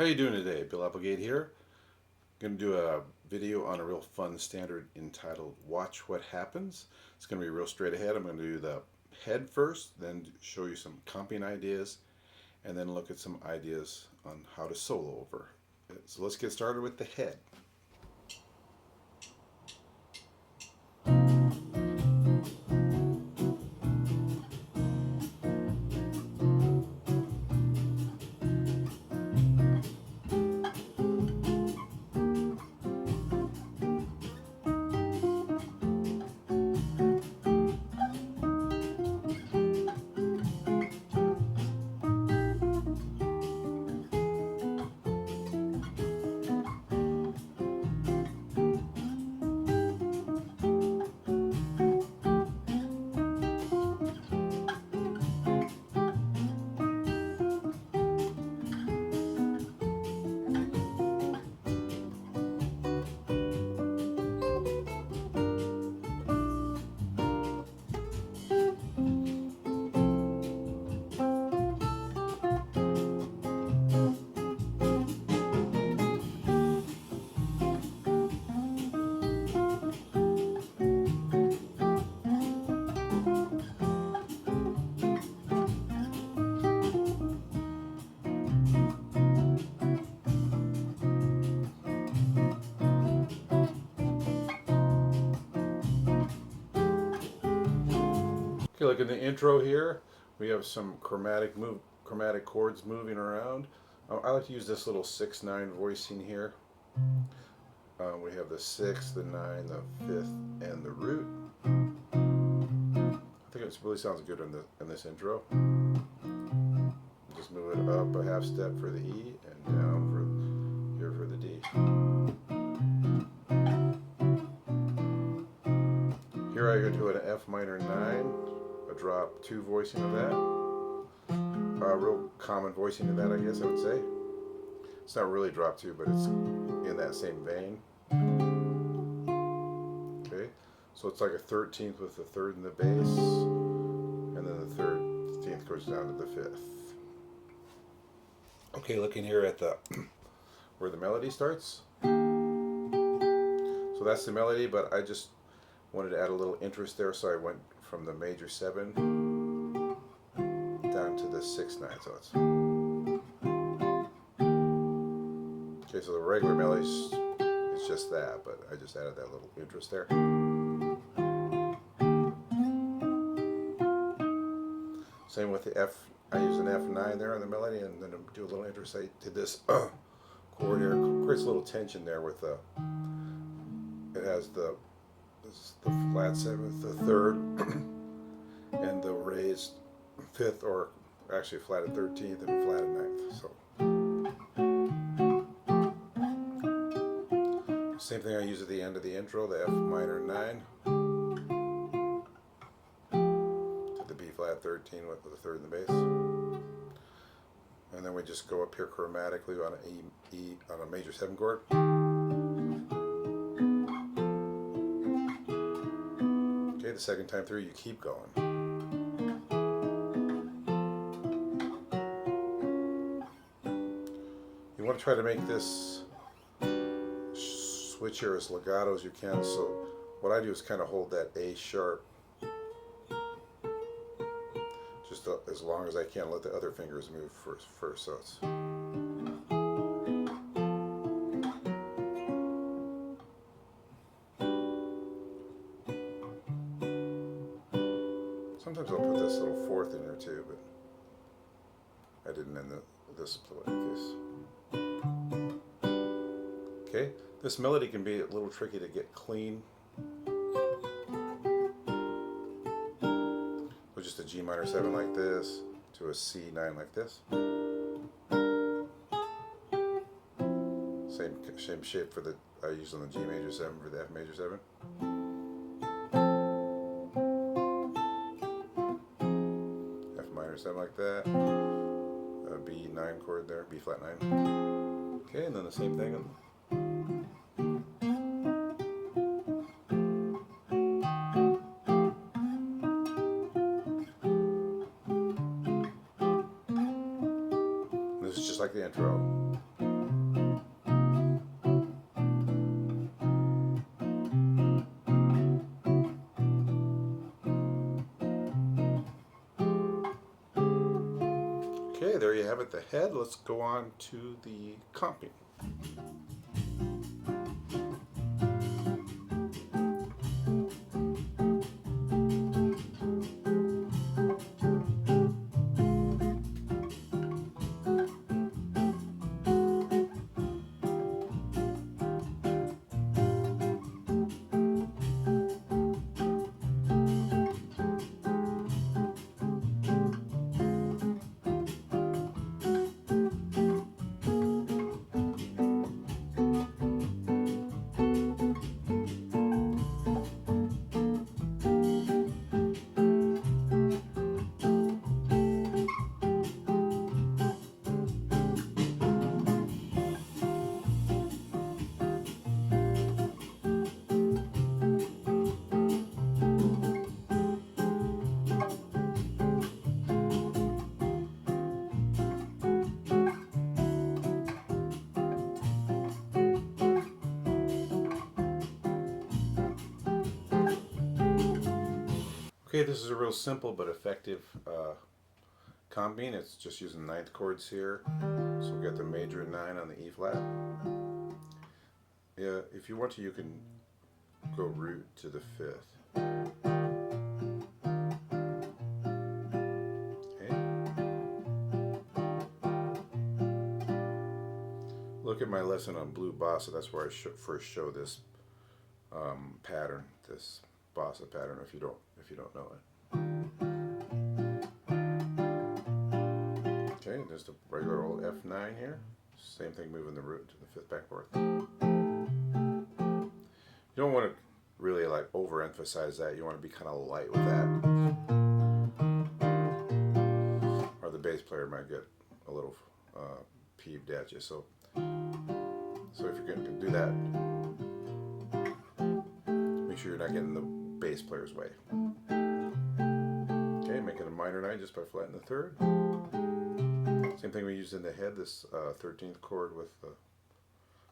How you doing today? Bill Applegate here. Going to do a video on a real fun standard entitled Watch What Happens. It's going to be real straight ahead. I'm going to do the head first, then show you some comping ideas, and then look at some ideas on how to solo over it. So let's get started with the head. Okay, look in the intro here. We have some chromatic chords moving around. I like to use this little 6/9 voicing here. We have the 6, the 9, the 5th, and the root. I think it really sounds good in this intro. Just move it up a half step for the E and down for the D. Here I go to an F minor 9, a drop 2 voicing of that. A real common voicing of that, I guess I would say. It's not really drop 2, but it's in that same vein. Okay, so it's like a 13th with the 3rd in the bass, and then the 13th goes down to the 5th. Okay, looking here at the where the melody starts. So that's the melody, but I just wanted to add a little interest there, so I went from the major 7 down to the 6/9. So it's okay. So the regular melody is just that, but I just added that little interest there. Same with the F. I use an F9 there on the melody, and then do a little interest. I did this chord here. Creates a little tension there with the. It has the flat 7th, the 3rd, and the raised 5th, or actually flatted 13th and flatted 9th. So same thing I use at the end of the intro, the F minor 9 to the B flat 13 with the 3rd in the bass, and then we just go up here chromatically on an E on a major 7 chord. The second time through, you keep going. You want to try to make this switch here as legato as you can. So what I do is kind of hold that A sharp just as long as I can. Let the other fingers move first. So it's sometimes I'll put this little 4th in there too, but I didn't in this case. Okay, this melody can be a little tricky to get clean. So just a G minor 7 like this to a C9 like this. Same shape for the I use on the G major 7 for the F major 7. Minor 7 like that, a B9 chord there, B flat 9. Okay, and then the same thing. This is just like the intro. let's go on to the comping. Okay, this is a real simple but effective comping. It's just using ninth chords here. So we got the major 9 on the E flat. Yeah, if you want to, you can go root to the 5th. Okay. Look at my lesson on blue bossa. That's where I first show this pattern, this bossa pattern. If you don't know it. Okay, there's the regular old F9 here. Same thing, moving the root to the 5th backboard. You don't want to really like overemphasize that. You want to be kind of light with that, or the bass player might get a little peeved at you. So if you're going to do that, make sure you're not getting the bass player's way. Okay, making a minor 9 just by flattening the 3rd. Same thing we used in the head, this 13th chord with the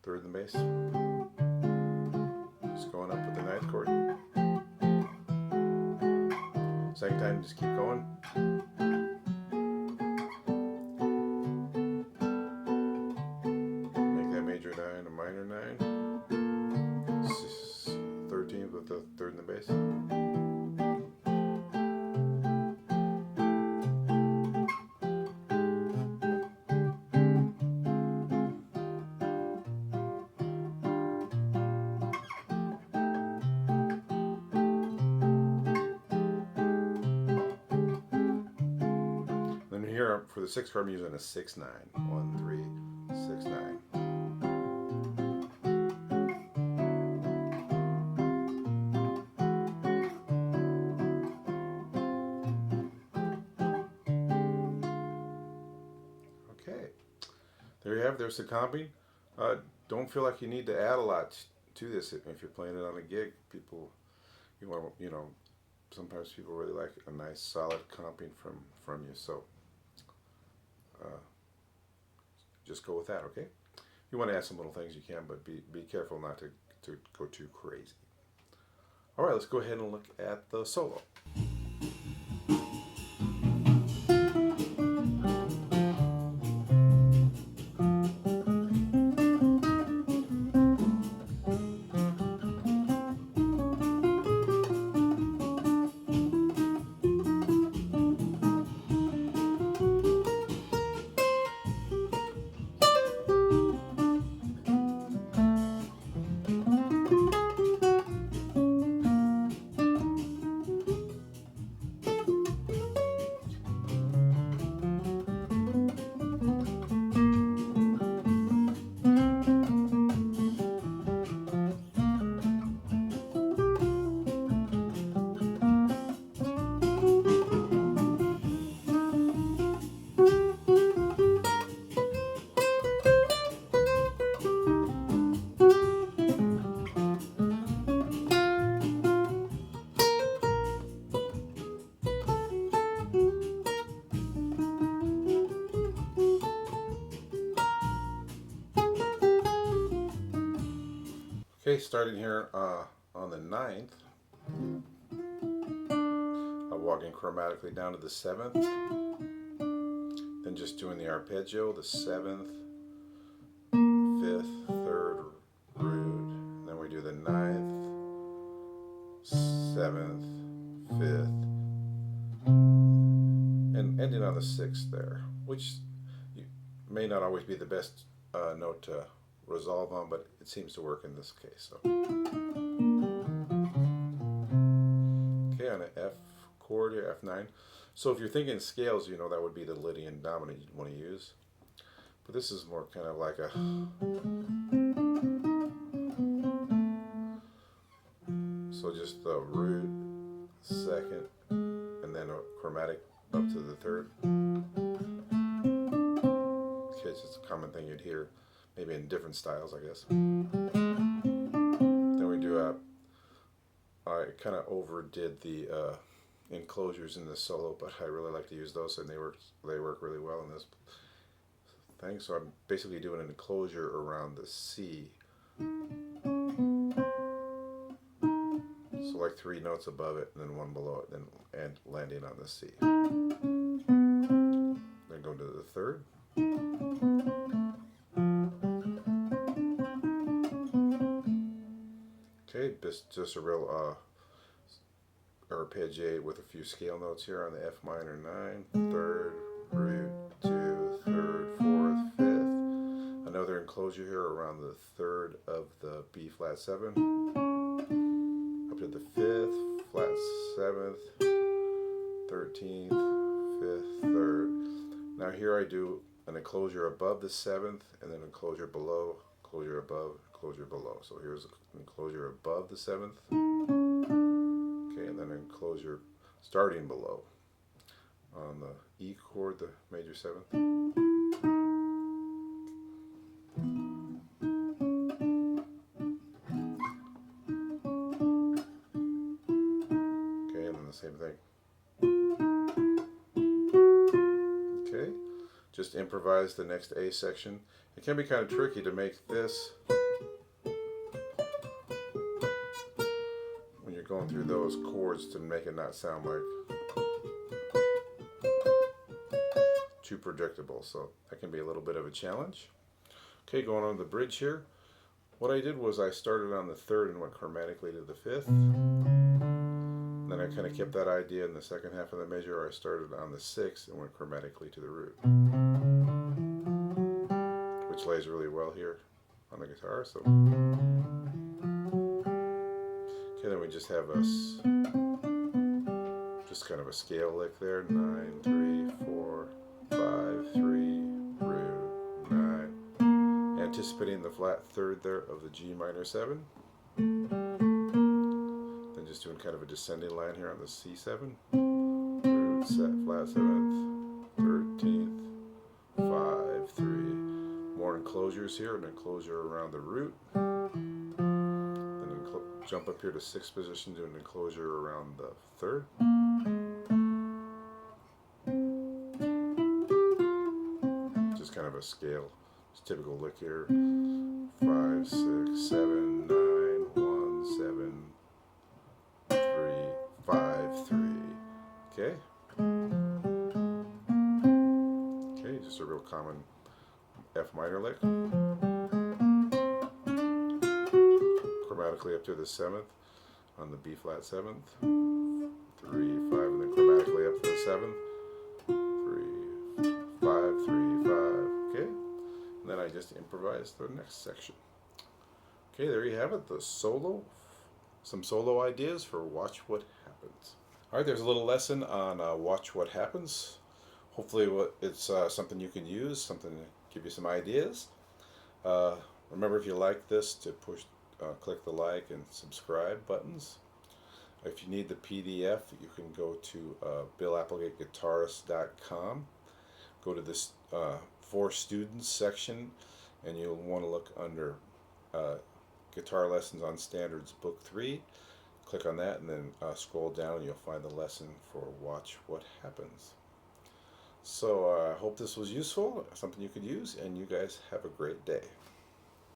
3rd in the bass. Just going up with the 9th chord. Second time, just keep going. Make that major 9 a minor 9. 13th with the 3rd in the bass. Here for the 6th chord, I'm using a 6-9. 1, 3, 6, 9. Okay, there you have it. There's the comping. Don't feel like you need to add a lot to this if you're playing it on a gig. People, sometimes people really like a nice solid comping from you. So. Just go with that, okay? If you want to add some little things, you can, but be careful not to go too crazy. All right, let's go ahead and look at the solo. Okay, starting here on the 9th, walking chromatically down to the 7th, then just doing the arpeggio, the 7th, 5th, 3rd root, then we do the 9th, 7th, 5th, and ending on the 6th there, which may not always be the best note to resolve on, but it seems to work in this case. So, okay, on an F chord here, F9. So if you're thinking scales, you know that would be the Lydian dominant you'd want to use. But this is more kind of like a... So just the root, 2nd, and then a chromatic up to the 3rd. Okay, it's just a common thing you'd hear, maybe in different styles, I guess. Then we do I kind of overdid the enclosures in the solo, but I really like to use those, and they work really well in this thing. So I'm basically doing an enclosure around the C. So like 3 notes above it, and then 1 below it, and landing on the C. Then go to the 3rd. Okay, just a real arpeggiate with a few scale notes here on the F minor 9, 3rd, root, 2, 3rd, 4th, 5th. Another enclosure here around the 3rd of the B flat 7, up to the 5th, flat 7th, 13th, 5th, 3rd. Now here I do an enclosure above the 7th, and then enclosure below, enclosure above, enclosure below. So here's an enclosure above the 7th. Okay, and then an enclosure starting below on the E chord, the major 7th. Okay, and then the same thing. Okay, just improvise the next A section. It can be kind of tricky to make this when you're going through those chords to make it not sound like too predictable, so that can be a little bit of a challenge. Okay, going on the bridge here. What I did was I started on the 3rd and went chromatically to the 5th. Then I kind of kept that idea in the second half of the measure. I started on the 6th and went chromatically to the root, which lays really well here on the guitar. So, okay, then we just have just kind of a scale lick there. 9, 3, 4, 5, 3, root, 9. Anticipating the flat 3rd there of the G minor 7. Then just doing kind of a descending line here on the C7. Root, flat 7th, 13th, 5, 3. More enclosures here, an enclosure around the root. Then jump up here to 6th position, do an enclosure around the 3rd. Just kind of a scale. It's typical lick here. 5, 6, 7, 9, 1, 7, 3, 5, 3. Okay. Okay, just a real common F minor lick. Chromatically up to the 7th on the B flat 7th. 3, 5, and then chromatically up to the 7th. 3, 5, 3, 5. Okay. And then I just improvised the next section. Okay, there you have it, the solo. Some solo ideas for Watch What Happens. All right, there's a little lesson on Watch What Happens. Hopefully it's something you can use, something to give you some ideas. Remember, if you like this, to click the like and subscribe buttons. If you need the PDF, you can go to BillApplegateGuitarist.com. Go to this For Students section, and you'll want to look under Guitar Lessons on Standards Book 3. Click on that, and then scroll down, and you'll find the lesson for Watch What Happens. So I hope this was useful, something you could use, and you guys have a great day.